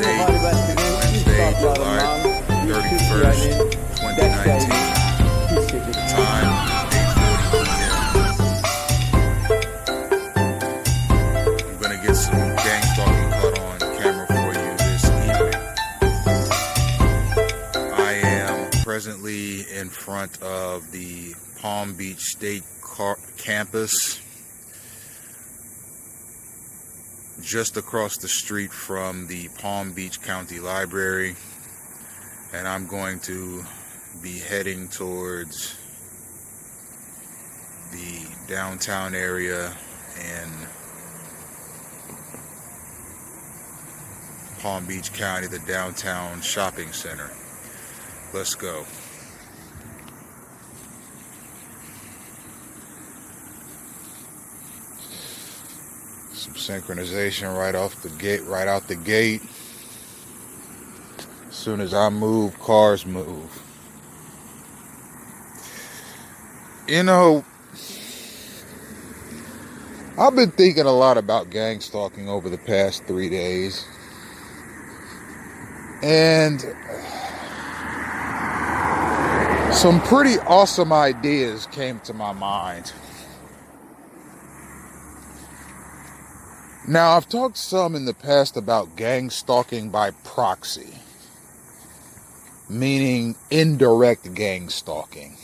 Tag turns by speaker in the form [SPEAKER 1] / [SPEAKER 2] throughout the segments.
[SPEAKER 1] State, Wednesday, July 31st, 2019. The time is 8:40 p.m. I'm going to get some gang-stalking caught on camera for you this evening. I am presently in front of the Palm Beach State campus, just across the street from the Palm Beach County Library, and I'm going to be heading towards the downtown area in Palm Beach County, the downtown shopping center. Let's go. Some synchronization right out the gate. As soon as I move, cars move. You know, I've been thinking a lot about gang stalking over the past 3 days. And some pretty awesome ideas came to my mind. Now, I've talked some in the past about gang stalking by proxy, meaning indirect gang stalking,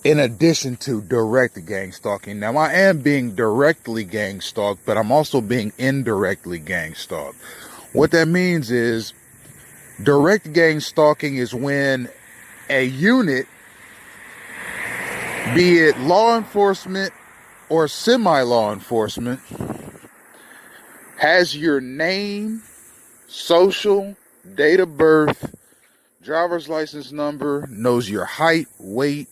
[SPEAKER 1] in addition to direct gang stalking. Now, I am being directly gang stalked, but I'm also being indirectly gang stalked. What that means is direct gang stalking is when a unit, be it law enforcement or semi-law enforcement, has your name, social, date of birth, driver's license number, knows your height, weight,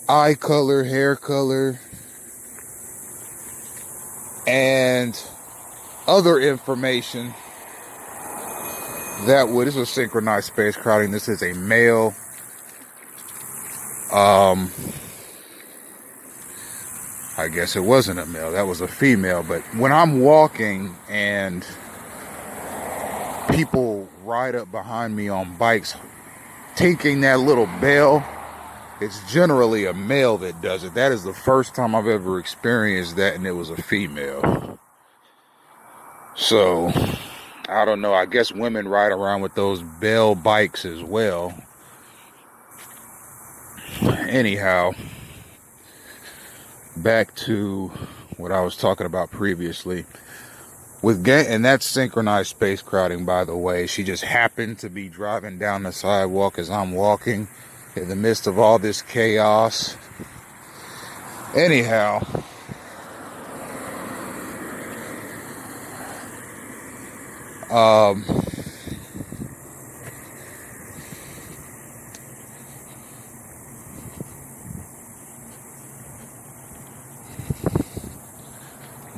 [SPEAKER 1] eye color, hair color, and other information that would, this is a synchronized space crowding, this is a male. I guess it wasn't a male, that was a female. But when I'm walking and people ride up behind me on bikes, tinkling that little bell, it's generally a male that does it. That is the first time I've ever experienced that, and it was a female. So, I don't know, I guess women ride around with those bell bikes as well. Anyhow, back to what I was talking about previously with and that's synchronized space crowding, by the way. She just happened to be driving down the sidewalk as I'm walking in the midst of all this chaos. Anyhow,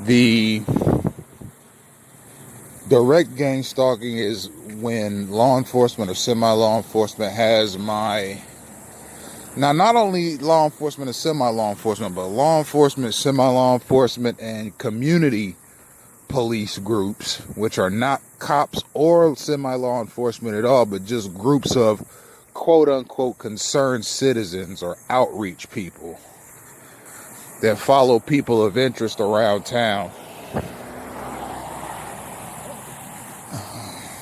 [SPEAKER 1] the direct gang stalking is when law enforcement or semi-law enforcement has my, now not only law enforcement and semi-law enforcement, but law enforcement, semi-law enforcement, and community police groups, which are not cops or semi-law enforcement at all, but just groups of quote-unquote concerned citizens or outreach people that follow people of interest around town.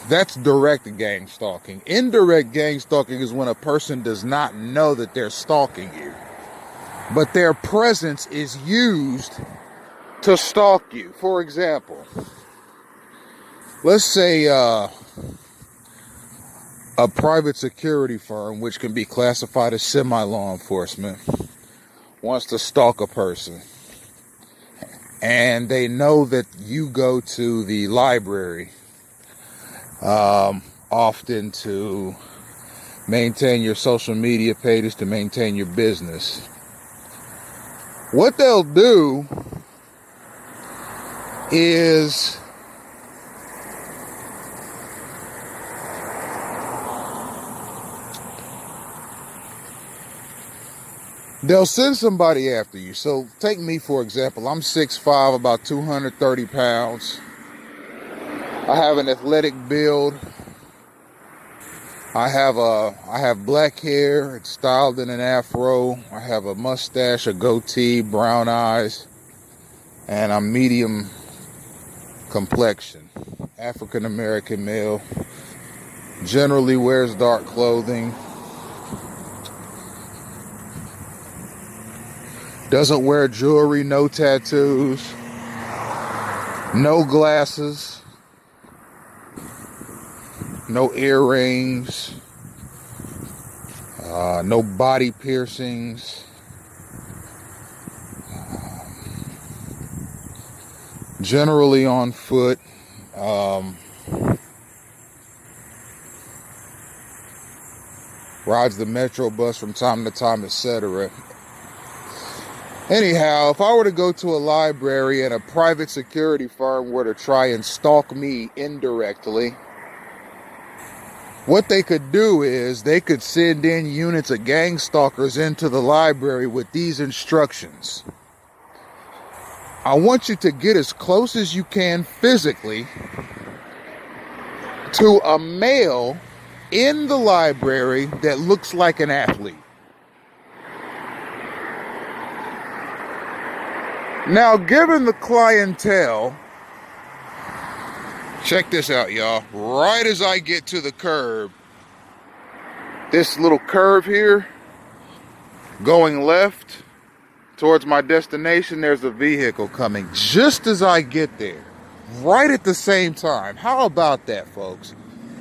[SPEAKER 1] That's direct gang stalking. Indirect gang stalking is when a person does not know that they're stalking you, but their presence is used to stalk you. For example, let's say a private security firm, which can be classified as semi-law enforcement, wants to stalk a person, and they know that you go to the library often to maintain your social media pages, to maintain your business. What they'll do is they'll send somebody after you. So take me, for example. I'm 6'5", about 230 pounds. I have an athletic build. I have black hair. It's styled in an afro. I have a mustache, a goatee, brown eyes, and I'm medium complexion. African American male. Generally wears dark clothing. Doesn't wear jewelry, no tattoos, no glasses, no earrings, no body piercings. Generally on foot. Rides the metro bus from time to time, etc. Anyhow, if I were to go to a library and a private security firm were to try and stalk me indirectly, what they could do is they could send in units of gang stalkers into the library with these instructions. I want you to get as close as you can physically to a male in the library that looks like an athlete. Now, given the clientele, check this out, y'all. Right as I get to the curb, this little curve here, going left towards my destination, there's a vehicle coming just as I get there, right at the same time. How about that, folks?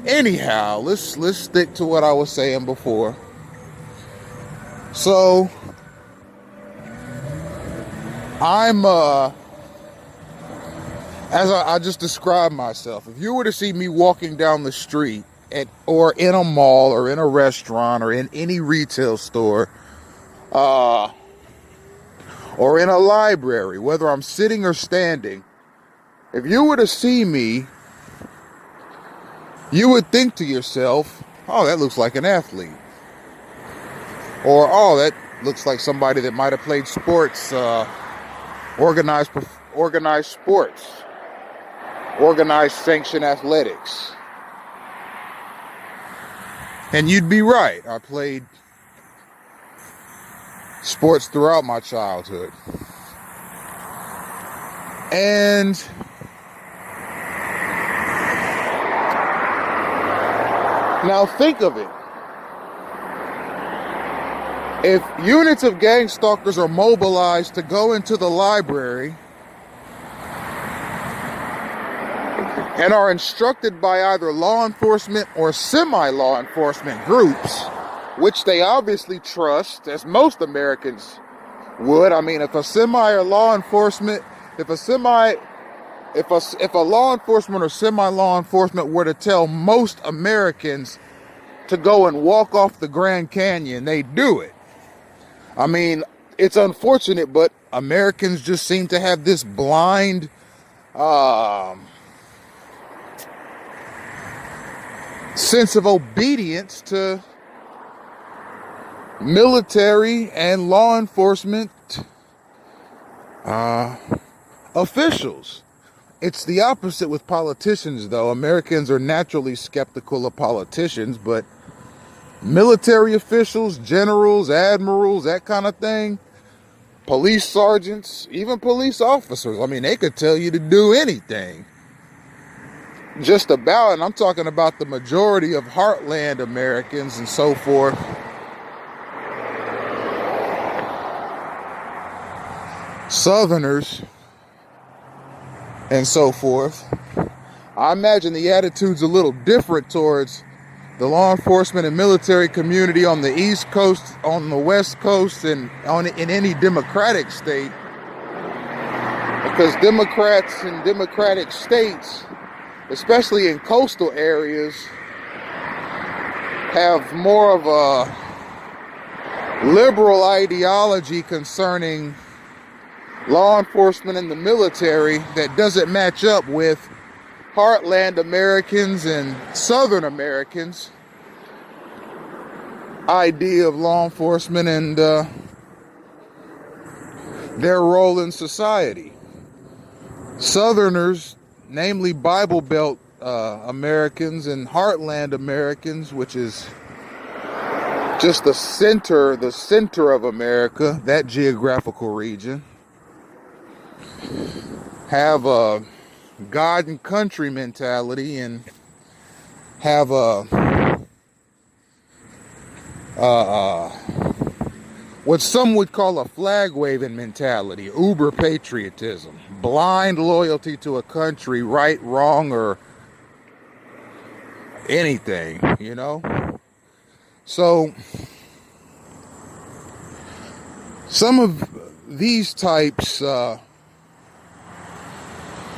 [SPEAKER 1] Anyhow, let's stick to what I was saying before. So I'm as I just described myself. If you were to see me walking down the street or in a mall or in a restaurant or in any retail store, or in a library, whether I'm sitting or standing, if you were to see me, you would think to yourself, oh, that looks like an athlete. Or, oh, that looks like somebody that might have played sports, organized sports, organized sanctioned athletics. And you'd be right. I played sports throughout my childhood. And now think of it. If units of gang stalkers are mobilized to go into the library and are instructed by either law enforcement or semi-law enforcement groups, which they obviously trust, as most Americans would. I mean, if a semi or law enforcement, if a law enforcement or semi-law enforcement were to tell most Americans to go and walk off the Grand Canyon, they do it. I mean, it's unfortunate, but Americans just seem to have this blind sense of obedience to military and law enforcement officials. It's the opposite with politicians, though. Americans are naturally skeptical of politicians, but military officials, generals, admirals, that kind of thing, police sergeants, even police officers, I mean, they could tell you to do anything. Just about, and I'm talking about the majority of heartland Americans and so forth. Southerners and so forth. I imagine the attitude's a little different towards the law enforcement and military community on the East Coast, on the West Coast, and in any Democratic state. Because Democrats in Democratic states, especially in coastal areas, have more of a liberal ideology concerning law enforcement and the military that doesn't match up with heartland Americans and Southern Americans' idea of law enforcement and their role in society. Southerners, namely Bible Belt Americans and Heartland Americans, which is just the center of America, that geographical region, have a God and country mentality and have a what some would call a flag waving mentality, uber patriotism, blind loyalty to a country, right, wrong, or anything, you know? So some of these types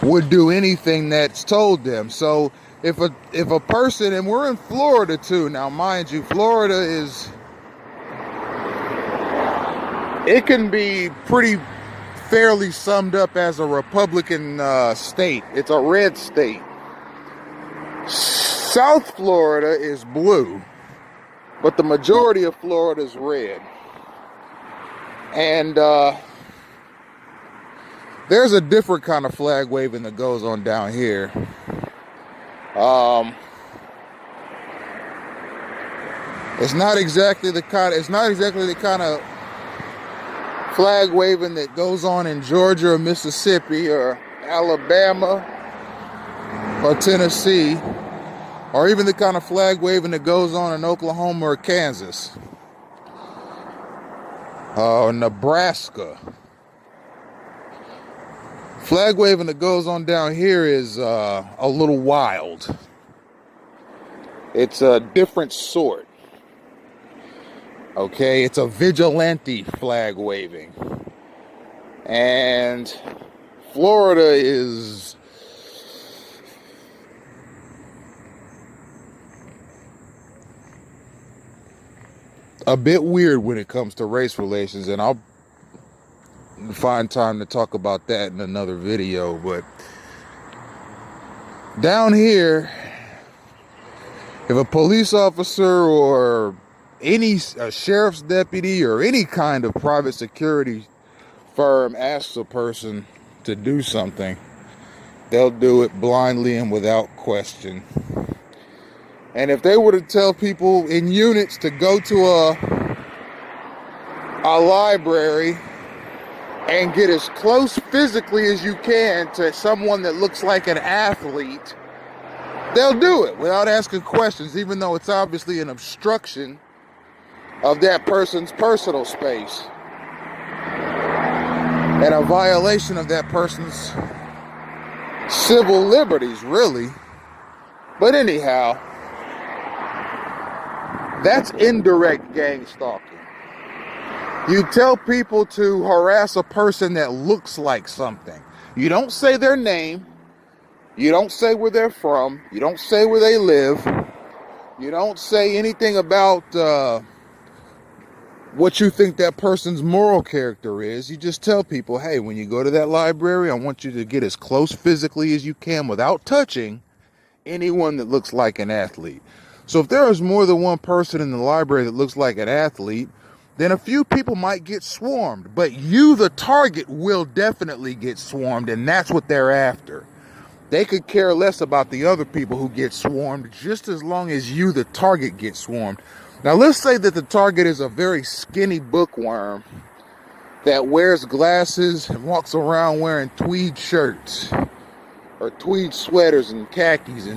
[SPEAKER 1] would do anything that's told them. So if a person, and we're in Florida too, now mind you, Florida is, it can be pretty fairly summed up as a Republican state. It's a red state. South Florida is blue, but the majority of Florida is red. And there's a different kind of flag waving that goes on down here. It's not exactly the kind of flag waving that goes on in Georgia or Mississippi or Alabama or Tennessee, or even the kind of flag waving that goes on in Oklahoma or Kansas, Nebraska. Flag waving that goes on down here is a little wild. It's a different sort. Okay, it's a vigilante flag waving. And Florida is a bit weird when it comes to race relations, and I'll find time to talk about that in another video. But down here, if a police officer or a sheriff's deputy or any kind of private security firm asks a person to do something, they'll do it blindly and without question. And if they were to tell people in units to go to a library and get as close physically as you can to someone that looks like an athlete, they'll do it without asking questions, even though it's obviously an obstruction of that person's personal space and a violation of that person's civil liberties, really. But anyhow, that's indirect gang stalking. You tell people to harass a person that looks like something. You don't say their name. You don't say where they're from. You don't say where they live. You don't say anything about what you think that person's moral character is. You just tell people, hey, when you go to that library, I want you to get as close physically as you can without touching anyone that looks like an athlete. So if there is more than one person in the library that looks like an athlete, then a few people might get swarmed. But you, the target, will definitely get swarmed, and that's what they're after. They could care less about the other people who get swarmed, just as long as you, the target, get swarmed. Now, let's say that the target is a very skinny bookworm that wears glasses and walks around wearing tweed shirts or tweed sweaters and khakis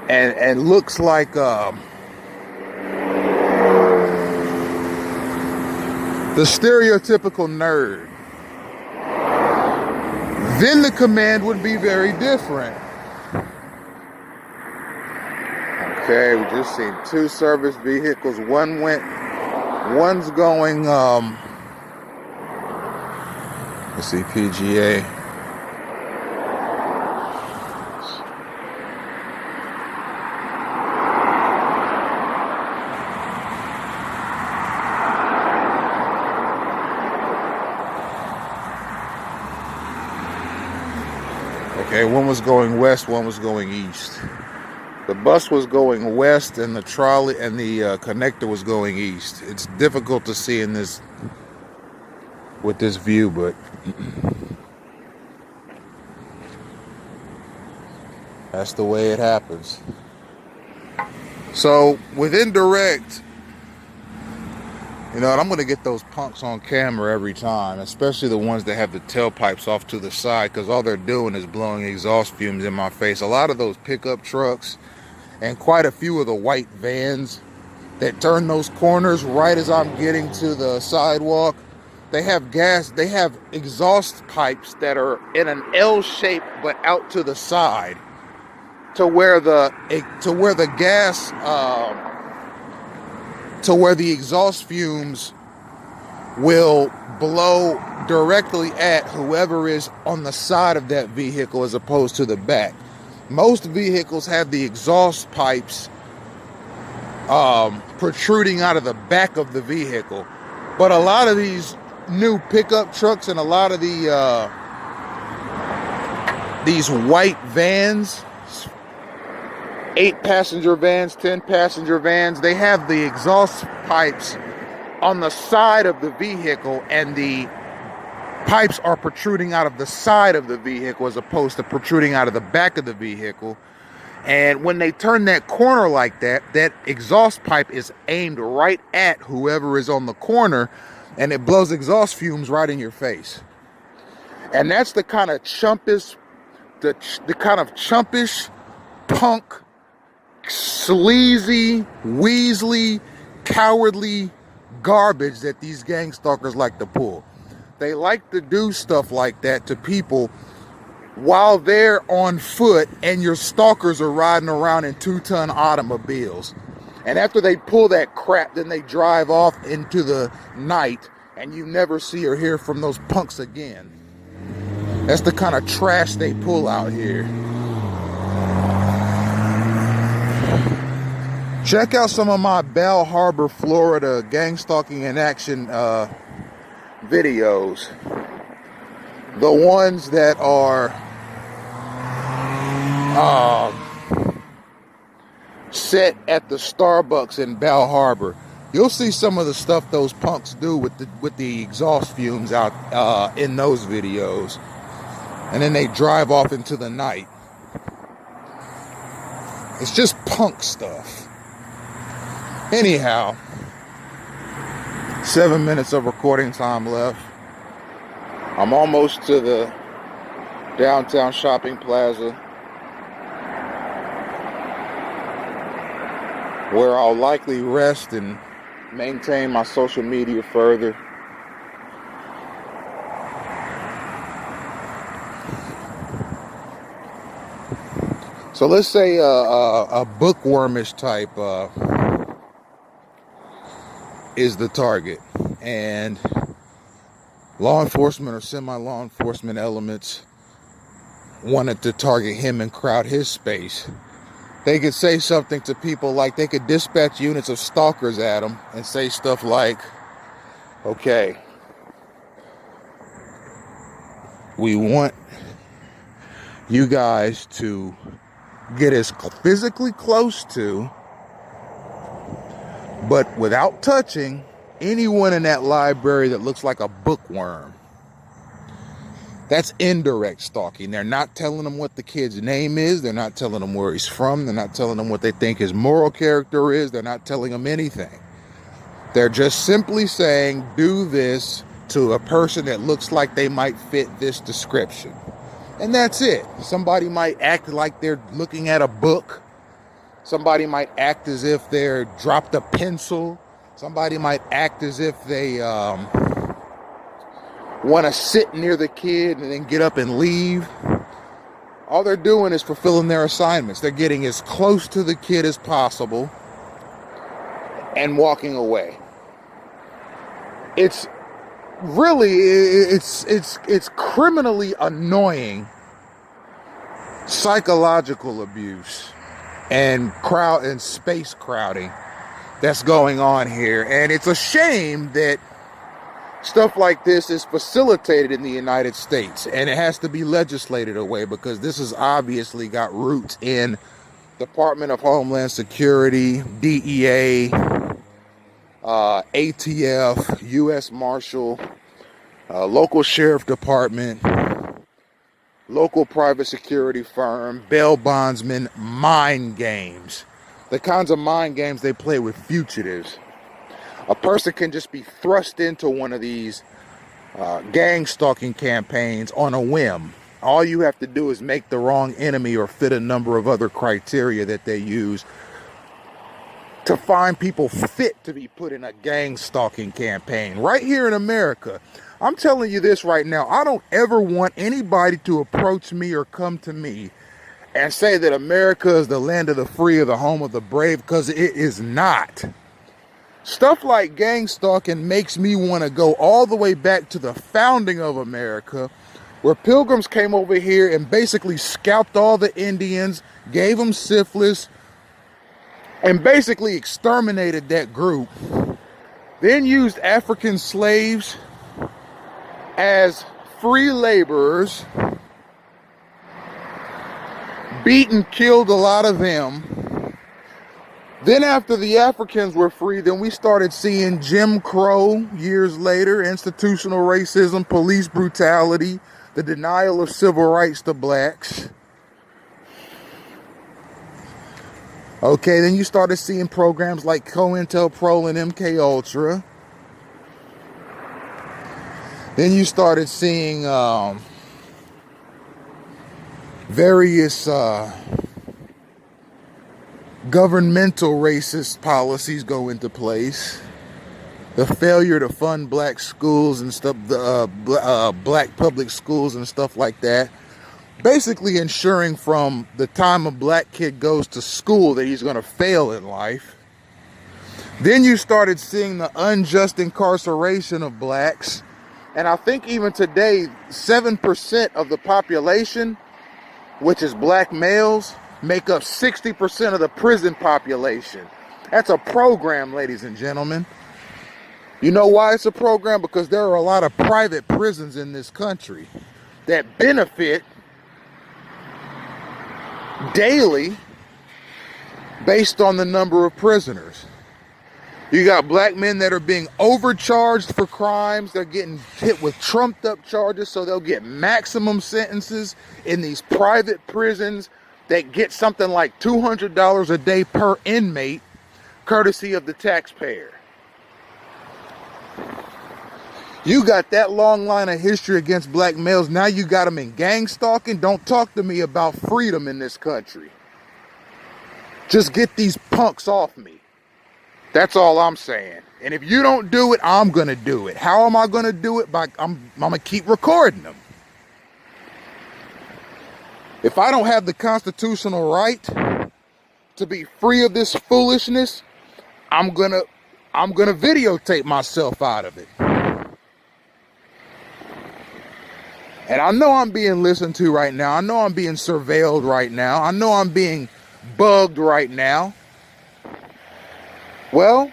[SPEAKER 1] and looks like the stereotypical nerd. Then the command would be very different. Okay, we just seen two service vehicles. One's going, let's see, PGA. Okay, one was going west, one was going east. The bus was going west and the trolley and the connector was going east. It's difficult to see in this with this view, but that's the way it happens. So with indirect, you know, and I'm going to get those punks on camera every time, especially the ones that have the tailpipes off to the side, because all they're doing is blowing exhaust fumes in my face. A lot of those pickup trucks and quite a few of the white vans that turn those corners right as I'm getting to the sidewalk, they have exhaust pipes that are in an L shape but out to the side, to where the exhaust fumes will blow directly at whoever is on the side of that vehicle as opposed to the back. Most vehicles have the exhaust pipes protruding out of the back of the vehicle, but a lot of these new pickup trucks and a lot of these white vans, 8-passenger vans, 10-passenger vans, they have the exhaust pipes on the side of the vehicle, and the pipes are protruding out of the side of the vehicle as opposed to protruding out of the back of the vehicle. And when they turn that corner like that, that exhaust pipe is aimed right at whoever is on the corner, and it blows exhaust fumes right in your face. And that's the kind of chumpish, the kind of chumpish, punk, sleazy, weaselly, cowardly garbage that these gang stalkers like to pull. They like to do stuff like that to people while they're on foot and your stalkers are riding around in 2-ton automobiles. And after they pull that crap, then they drive off into the night and you never see or hear from those punks again. That's the kind of trash they pull out here. Check out some of my Bal Harbor, Florida gang stalking in action videos. The ones that are set at the Starbucks in Bal Harbor. You'll see some of the stuff those punks do with the exhaust fumes out in those videos. And then they drive off into the night. It's just punk stuff. Anyhow, 7 minutes of recording time left. I'm almost to the downtown shopping plaza, where I'll likely rest and maintain my social media further. So let's say a bookwormish type is the target, and law enforcement or semi-law enforcement elements wanted to target him and crowd his space. They could say something to people like, they could dispatch units of stalkers at him and say stuff like, okay, we want you guys to get as physically close to, but without touching, anyone in that library that looks like a bookworm. That's indirect stalking. They're not telling them what the kid's name is. They're not telling them where he's from. They're not telling them what they think his moral character is. They're not telling them anything. They're just simply saying, do this to a person that looks like they might fit this description. And that's it. Somebody might act like they're looking at a book. Somebody might act as if they're dropped a pencil. Somebody might act as if they want to sit near the kid and then get up and leave. All they're doing is fulfilling their assignments. They're getting as close to the kid as possible and walking away. It's really, it's criminally annoying psychological abuse and crowd and space crowding that's going on here. And it's a shame that stuff like this is facilitated in the United States, and it has to be legislated away, because this has obviously got roots in Department of Homeland Security, DEA, ATF, U.S. Marshal, local sheriff department, local private security firm, bail bondsmen, mind games. The kinds of mind games they play with fugitives. A person can just be thrust into one of these gang stalking campaigns on a whim. All you have to do is make the wrong enemy or fit a number of other criteria that they use to find people fit to be put in a gang stalking campaign right here in America. I'm telling you this right now. I don't ever want anybody to approach me or come to me and say that America is the land of the free or the home of the brave, because it is not. Stuff like gang stalking makes me want to go all the way back to the founding of America, where pilgrims came over here and basically scalped all the Indians, gave them syphilis, and basically exterminated that group. Then used African slaves as free laborers, beat and killed a lot of them. Then after the Africans were free, then we started seeing Jim Crow years later, institutional racism, police brutality, the denial of civil rights to blacks. Okay, then you started seeing programs like COINTELPRO and MK Ultra. Then you started seeing various governmental racist policies go into place. The failure to fund black schools and stuff, black public schools and stuff like that. Basically ensuring from the time a black kid goes to school that he's going to fail in life. Then you started seeing the unjust incarceration of blacks. And I think even today, 7% of the population, which is black males, make up 60% of the prison population. That's a program, ladies and gentlemen. You know why it's a program? Because there are a lot of private prisons in this country that benefit daily based on the number of prisoners. You got black men that are being overcharged for crimes. They're getting hit with trumped up charges, so they'll get maximum sentences in these private prisons that get something like $200 a day per inmate, courtesy of the taxpayer. You got that long line of history against black males. Now you got them in gang stalking. Don't talk to me about freedom in this country. Just get these punks off me. That's all I'm saying. And if you don't do it, I'm going to do it. How am I going to do it? I'm going to keep recording them. If I don't have the constitutional right to be free of this foolishness, I'm going to videotape myself out of it. And I know I'm being listened to right now. I know I'm being surveilled right now. I know I'm being bugged right now. Well,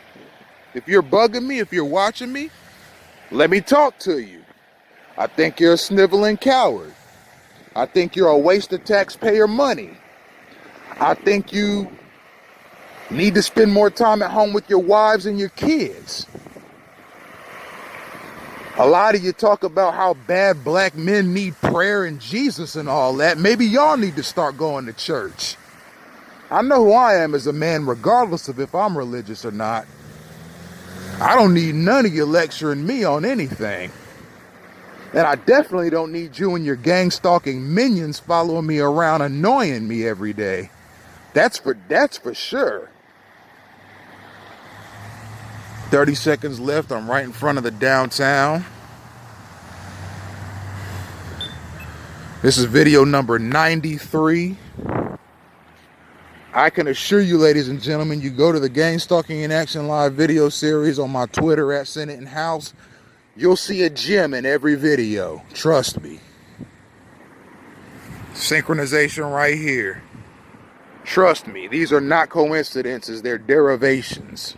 [SPEAKER 1] if you're bugging me, if you're watching me, let me talk to you. I think you're a sniveling coward. I think you're a waste of taxpayer money. I think you need to spend more time at home with your wives and your kids. A lot of you talk about how bad black men need prayer and Jesus and all that. Maybe y'all need to start going to church. I know who I am as a man, regardless of if I'm religious or not. I don't need none of you lecturing me on anything. And I definitely don't need you and your gang stalking minions following me around, annoying me every day. That's for sure. 30 seconds left. I'm right in front of the downtown. This is video number 93. I can assure you, ladies and gentlemen, you go to the Gang-stalking in Action Live video series on my Twitter at Senate and House, you'll see a gem in every video. Trust me. Synchronization right here. Trust me, these are not coincidences, they're derivations.